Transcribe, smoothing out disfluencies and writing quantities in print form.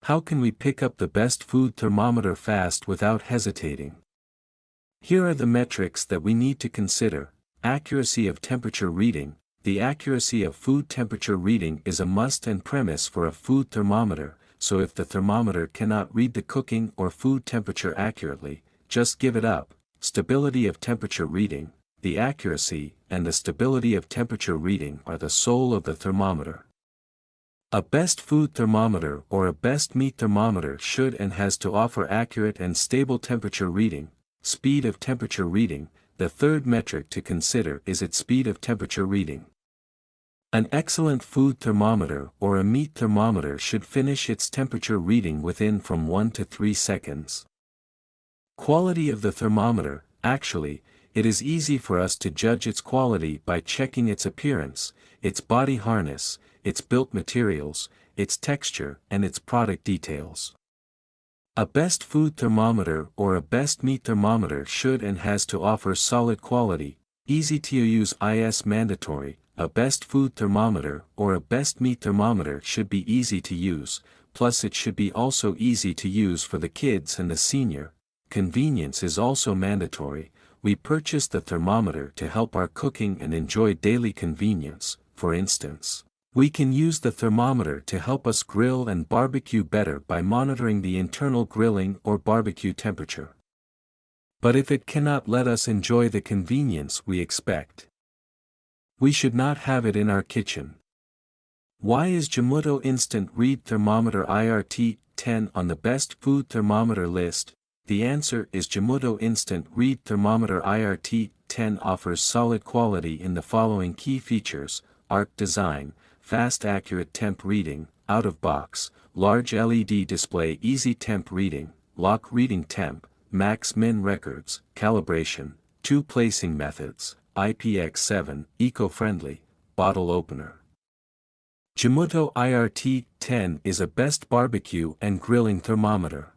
How can we pick up the best food thermometer fast without hesitating? Here are the metrics that we need to consider. Accuracy of temperature reading. The accuracy of food temperature reading is a must and premise for a food thermometer, so if the thermometer cannot read the cooking or food temperature accurately, just give it up. Stability of temperature reading. The accuracy and the stability of temperature reading are the soul of the thermometer. A best food thermometer or a best meat thermometer should and has to offer accurate and stable temperature reading. Speed of temperature reading. The third metric to consider is its speed of temperature reading. An excellent food thermometer or a meat thermometer should finish its temperature reading within from 1 to 3 seconds. Quality of the thermometer. Actually, it is easy for us to judge its quality by checking its appearance, its body harness, its built materials, its texture and its product details. A best food thermometer or a best meat thermometer should and has to offer solid quality, easy to use is mandatory. A best food thermometer or a best meat thermometer should be easy to use, plus it should be also easy to use for the kids and the senior. Convenience is also mandatory. We purchase the thermometer to help our cooking and enjoy daily convenience. For instance, we can use the thermometer to help us grill and barbecue better by monitoring the internal grilling or barbecue temperature. But if it cannot let us enjoy the convenience we expect, we should not have it in our kitchen. Why is Jomuto Instant Read Thermometer IRT 10 on the best food thermometer list? The answer is Jomuto Instant Read Thermometer IRT 10 offers solid quality in the following key features: ARC design, fast accurate temp reading, out of box, large LED display, easy temp reading, lock reading temp, max-min records, calibration, 2 placing methods, IPX7, eco-friendly, bottle opener. Jomuto IRT 10 is a best barbecue and grilling thermometer.